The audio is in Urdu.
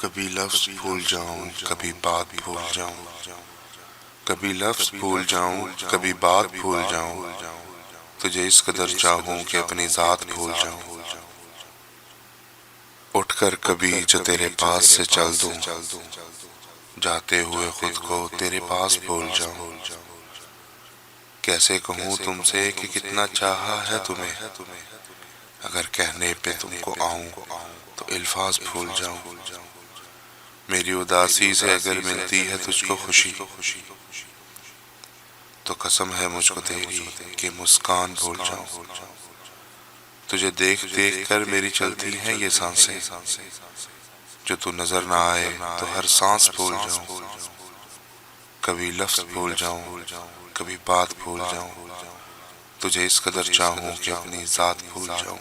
کبھی لفظ بھول جاؤں کبھی بات بھول جاؤں، کبھی لفظ بھول جاؤں کبھی بات بھول جاؤں، تجھے اس قدر چاہوں کہ اپنی ذات بھول جاؤں، اٹھ کر کبھی جو تیرے پاس سے چل دوں، جاتے ہوئے خود کو تیرے پاس بھول جاؤں، کیسے کہوں تم سے کہ کتنا چاہا ہے تمہیں، اگر کہنے پہ تم کو آؤں تو الفاظ بھول جاؤں، میری اداسی سے اگر ملتی ہے تجھ کو خوشی تو قسم ہے مجھ کو تیری کہ مسکان بھول جاؤں، تجھے دیکھ دیکھ کر میری چلتی ہیں یہ سانسیں، جو تو نظر نہ آئے تو ہر سانس بھول جاؤں، کبھی لفظ بھول جاؤں کبھی بات بھول جاؤں، تجھے اس قدر چاہوں کہ اپنی ذات بھول جاؤں۔